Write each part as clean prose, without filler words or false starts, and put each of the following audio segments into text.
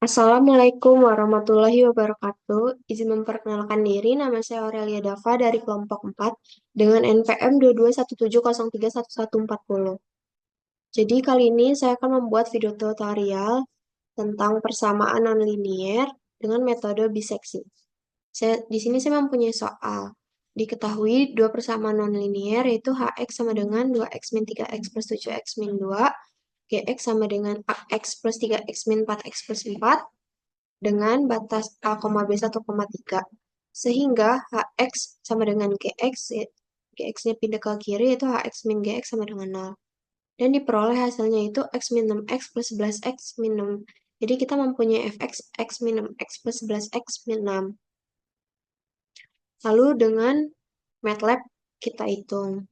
Assalamualaikum warahmatullahi wabarakatuh. Izin memperkenalkan diri, nama saya Aurelia Dava dari kelompok 4 dengan NPM 2217031140. Jadi kali ini saya akan membuat video tutorial tentang persamaan nonlinier dengan metode biseksi. Di sini saya mempunyai soal. Diketahui dua persamaan nonlinier yaitu Hx sama dengan 2x min 3x plus 7x min 2, Gx sama dengan Ax plus 3x min 4x plus 4, dengan batas A, B 1,3. Sehingga Hx sama dengan Gx, Gx-nya pindah ke kiri, yaitu Hx min Gx sama dengan 0. Dan diperoleh hasilnya itu X min 6X plus 11X min 6. Jadi kita mempunyai Fx X min 6X plus 11X min 6. Lalu dengan MATLAB kita hitung.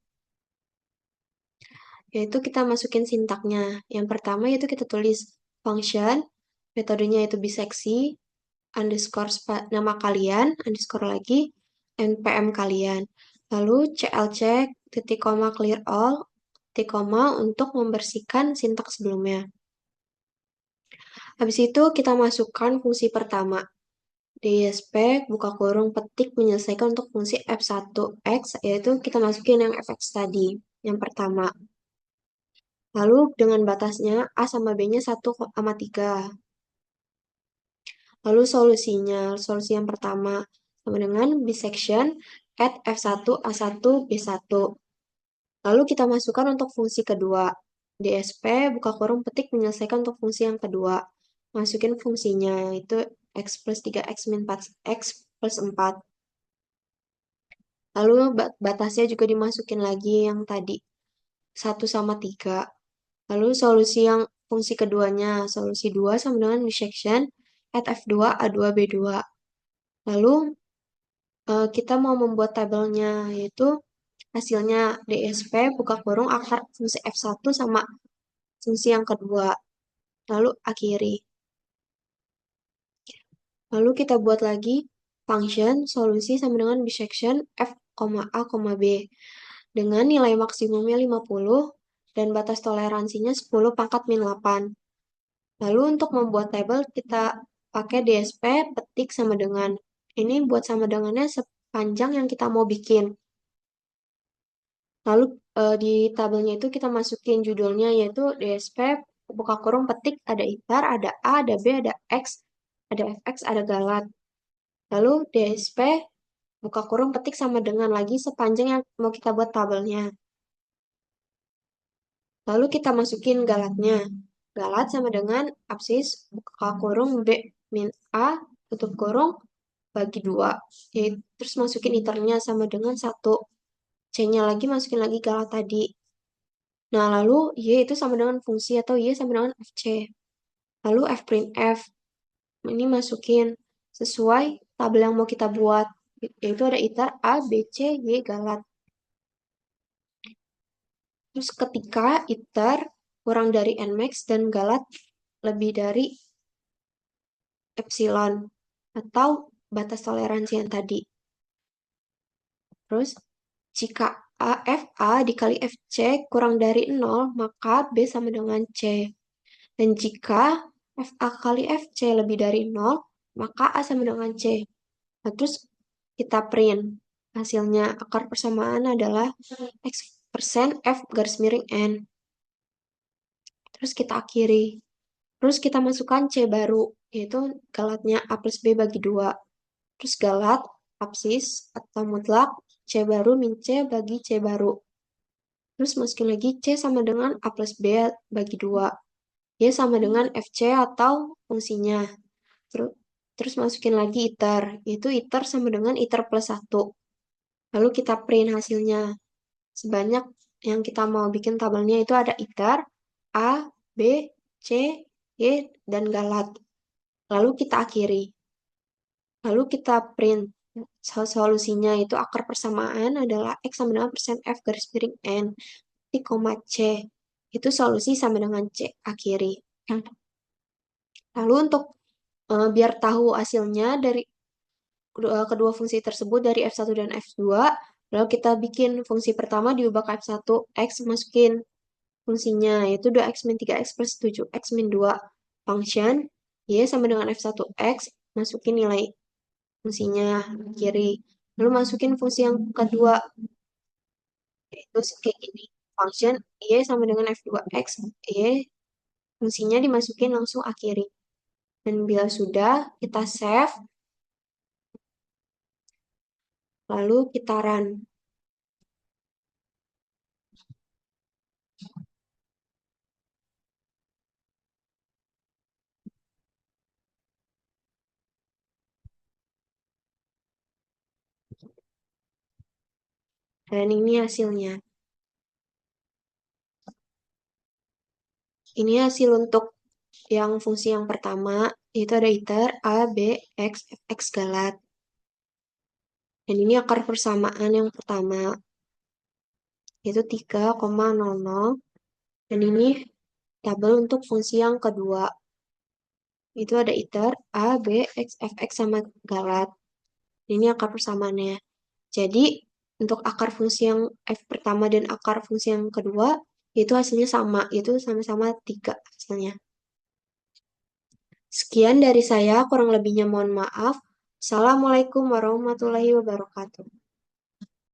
Yaitu kita masukin sintaknya. Yang pertama yaitu kita tulis function, metodenya itu biseksi, underscore nama kalian, underscore lagi, npm kalian. Lalu clc, titik koma clear all, titik koma untuk membersihkan sintaks sebelumnya. Habis itu kita masukkan fungsi pertama. DISP, buka kurung, petik, menyelesaikan untuk fungsi f1x, yaitu kita masukin yang fx tadi, yang pertama. Lalu dengan batasnya A sama B-nya 1,3. Lalu solusi yang pertama sama dengan bisection at F1 A1 B1. Lalu kita masukkan untuk fungsi kedua. DSP, buka kurung, petik, menyelesaikan untuk fungsi yang kedua. Masukin fungsinya, itu X plus 3X min 4X plus 4. Lalu batasnya juga dimasukin lagi yang tadi, 1 sama 3. Lalu solusi yang fungsi keduanya, solusi 2 sama dengan bisection at F2 A2 B2. Lalu kita mau membuat tabelnya, yaitu hasilnya DSP, buka kurung, akar fungsi F1 sama fungsi yang kedua. Lalu akhiri. Lalu kita buat lagi function solusi sama dengan bisection F, A, B. Dengan nilai maksimumnya 50 dan batas toleransinya 10 pangkat min 8. Lalu untuk membuat tabel kita pakai DSP petik sama dengan. Ini buat sama dengannya sepanjang yang kita mau bikin. Lalu di tabelnya itu kita masukin judulnya yaitu DSP, buka kurung, petik, ada ITAR, ada A, ada B, ada X, ada FX, ada galat. Lalu DSP, buka kurung, petik sama dengan lagi sepanjang yang mau kita buat tabelnya. Lalu kita masukin galatnya. Galat sama dengan absis, buka kurung, B min A, tutup kurung, bagi 2. Terus masukin iternya sama dengan 1. C-nya lagi masukin lagi galat tadi. Nah, lalu Y itu sama dengan fungsi atau Y sama dengan FC. Lalu F print F. Ini masukin sesuai tabel yang mau kita buat. Yaitu ada iter A, B, C, Y, galat. Terus ketika iter kurang dari Nmax dan galat lebih dari epsilon atau batas toleransi yang tadi. Terus jika FA dikali FC kurang dari 0, maka B sama dengan C. Dan jika FA kali FC lebih dari 0, maka A sama dengan C. Nah, terus kita print. Hasilnya akar persamaan adalah X persen F garis miring N. Terus kita akhiri. Terus kita masukkan C baru, yaitu galatnya A plus B bagi 2. Terus galat, absis, atau mutlak, C baru min C bagi C baru. Terus masukin lagi C sama dengan A plus B bagi 2. Y sama dengan FC atau fungsinya. Terus masukin lagi iter. Yaitu iter sama dengan iter plus 1. Lalu kita print hasilnya. Sebanyak yang kita mau bikin tabelnya itu ada iter, A, B, C, Y, dan galat. Lalu kita akhiri. Lalu kita print solusinya itu akar persamaan adalah X sama dengan persen F garis miring N, titik koma C. Itu solusi sama dengan C akhiri. Lalu untuk biar tahu hasilnya dari kedua fungsi tersebut dari F1 dan F2, lalu kita bikin fungsi pertama diubah ke F1, X masukin fungsinya, yaitu 2x min 3x plus 7x min 2 function. Y sama dengan F1X, masukin nilai fungsinya kiri. Lalu masukin fungsi yang kedua, yaitu kayak gini. Function Y sama dengan F2X, Y fungsinya dimasukin langsung akhiri. Dan bila sudah, kita save, lalu kita run. Dan ini hasilnya. Ini hasil untuk yang fungsi yang pertama, itu ada iter A, B, X, F, X galat. Dan ini akar persamaan yang pertama, yaitu 3,00. Dan ini tabel untuk fungsi yang kedua. Itu ada iter A, B, X, F, X sama galat. Ini akar persamaannya. Jadi, untuk akar fungsi yang F pertama dan akar fungsi yang kedua, itu hasilnya sama, itu sama-sama 3 hasilnya. Sekian dari saya, kurang lebihnya mohon maaf. Assalamualaikum warahmatullahi wabarakatuh.